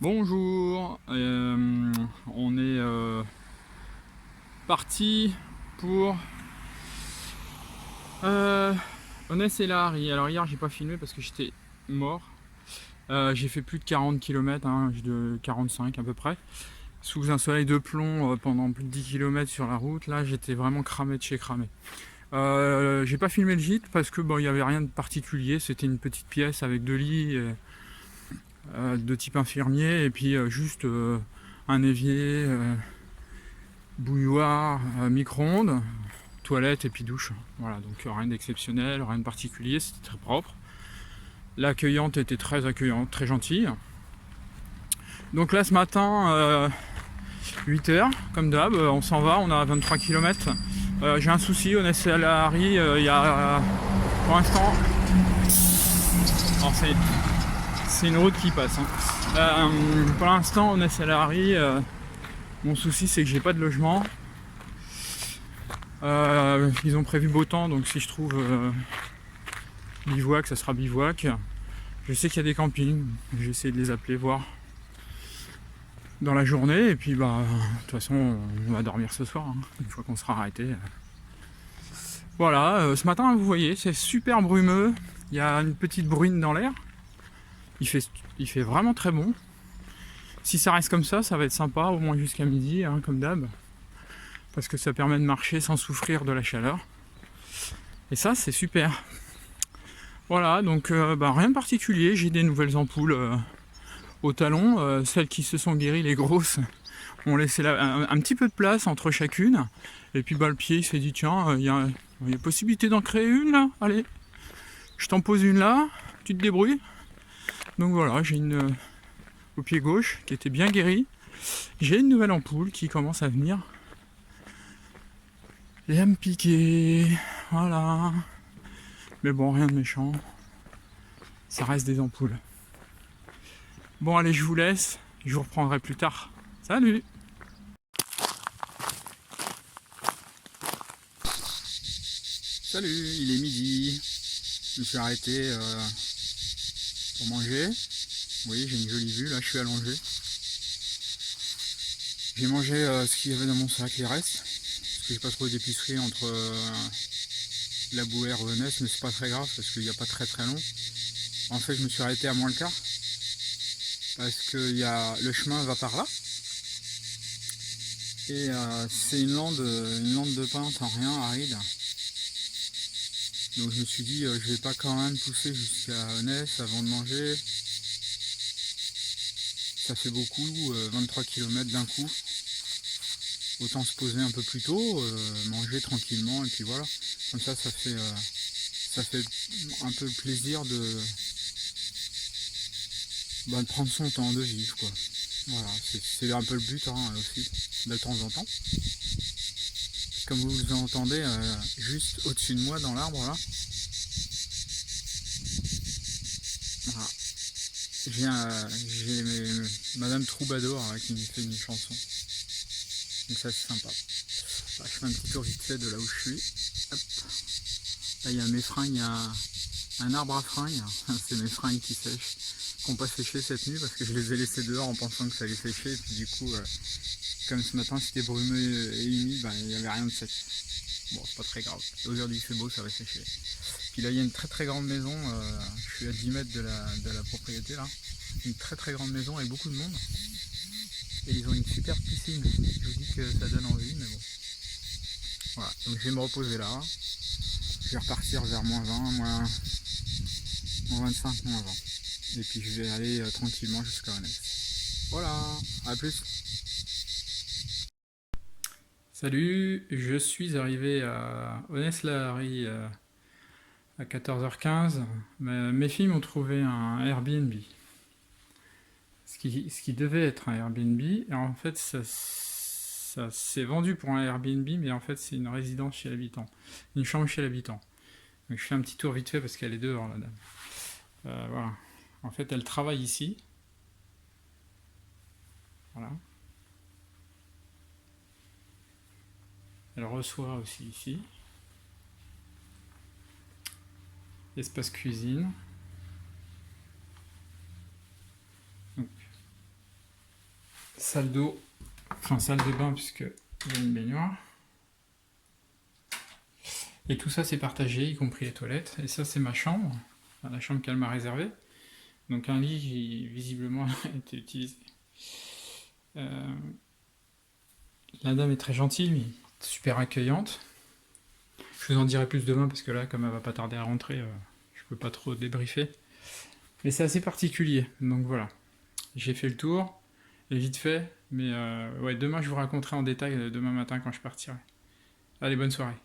Bonjour, on est parti pour Onès et Lahari. Alors hier j'ai pas filmé parce que j'étais mort. J'ai fait plus de 40 km, de 45 à peu près, sous un soleil de plomb pendant plus de 10 km sur la route. Là j'étais vraiment cramé de chez cramé. J'ai pas filmé le gîte parce que bon, il n'y avait rien de particulier, c'était une petite pièce avec deux lits de type infirmier et puis juste un évier, bouilloire, micro-ondes, toilette et puis douche. Voilà, donc rien d'exceptionnel, rien de particulier, c'était très propre. L'accueillante était très accueillante, très gentille. Donc là ce matin, 8h, comme d'hab, on s'en va, on a 23 km. J'ai un souci, on est à la Harry, il y a pour l'instant. Alors c'est une route qui passe. Pour l'instant on est à la Harry. Mon souci c'est que j'ai pas de logement. Ils ont prévu beau temps, donc si je trouve bivouac, ça sera bivouac. Je sais qu'il y a des campings, j'ai essayé de les appeler, voir dans la journée, et puis bah de toute façon on va dormir ce soir, une fois qu'on sera arrêté. Voilà, ce matin vous voyez, c'est super brumeux, il y a une petite bruine dans l'air, il fait vraiment très bon. Si ça reste comme ça va être sympa, au moins jusqu'à midi, comme d'hab, parce que ça permet de marcher sans souffrir de la chaleur. Et ça c'est super. Voilà, donc rien de particulier, j'ai des nouvelles ampoules au talon, celles qui se sont guéries, les grosses, ont laissé un petit peu de place entre chacune, et puis le pied il s'est dit tiens, il y a possibilité d'en créer une là, allez, je t'en pose une là, tu te débrouilles. Donc voilà, j'ai une au pied gauche qui était bien guérie, j'ai une nouvelle ampoule qui commence à venir et à me piquer, voilà. Mais bon, rien de méchant, ça reste des ampoules. Bon allez, je vous laisse, je vous reprendrai plus tard. Salut! Salut, il est midi. Je me suis arrêté pour manger. Oui, j'ai une jolie vue, là je suis allongé. J'ai mangé ce qu'il y avait dans mon sac, les restes. Parce que j'ai pas trouvé d'épicerie entre la Bouère et Onès, mais c'est pas très grave parce qu'il n'y a pas très long. En fait, je me suis arrêté à moins le quart. Parce que le chemin va par là. Et c'est une lande de pin sans rien, aride. Donc je me suis dit, je vais pas quand même pousser jusqu'à Onès avant de manger. Ça fait beaucoup, 23 km d'un coup. Autant se poser un peu plus tôt, manger tranquillement et puis voilà. Comme ça fait un peu le plaisir de prendre son temps, de vivre quoi. Voilà, c'est un peu le but aussi, de temps en temps. Comme vous entendez, juste au-dessus de moi dans l'arbre là. Voilà. J'ai Madame Troubadour qui me fait une chanson. Donc ça c'est sympa. Voilà, je fais un petit tour vite fait de là où je suis. Hop. Là il y a mes fringues, il y a un arbre à fringues. C'est mes fringues qui sèchent, qui n'ont pas séché cette nuit parce que je les ai laissées dehors en pensant que ça allait sécher. Et puis du coup, comme ce matin c'était brumeux et humide, il n'y avait rien de sec. Bon, c'est pas très grave. Aujourd'hui il fait beau, ça va sécher. Puis là il y a une très grande maison, je suis à 10 mètres de la propriété là. Une très grande maison avec beaucoup de monde. Et ils ont une super piscine. Je vous dis que ça donne envie, mais bon. Voilà, donc je vais me reposer là. Je vais repartir vers moins 20, moins 25, moins 20. Et puis je vais aller tranquillement jusqu'à Onès. Voilà, à plus. Salut, je suis arrivé à Onès-la-Harry à 14h15. Mes filles m'ont trouvé un Airbnb. Ce qui devait être un Airbnb, et en fait ça s'est vendu pour un Airbnb, mais en fait c'est une résidence chez l'habitant, une chambre chez l'habitant. Donc je fais un petit tour vite fait parce qu'elle est dehors la dame. Voilà. En fait elle travaille ici. Voilà. Elle reçoit aussi ici. Espace cuisine. Donc, salle d'eau, enfin salle de bain puisque il y a une baignoire. Et tout ça c'est partagé, y compris les toilettes. Et ça c'est ma chambre, enfin, la chambre qu'elle m'a réservée. Donc un lit qui visiblement a été utilisé. La dame est très gentille, mais super accueillante. Je vous en dirai plus demain parce que là, comme elle va pas tarder à rentrer, je peux pas trop débriefer. Mais c'est assez particulier, donc voilà. J'ai fait le tour, et vite fait, mais ouais, demain je vous raconterai en détail, demain matin quand je partirai. Allez, bonne soirée.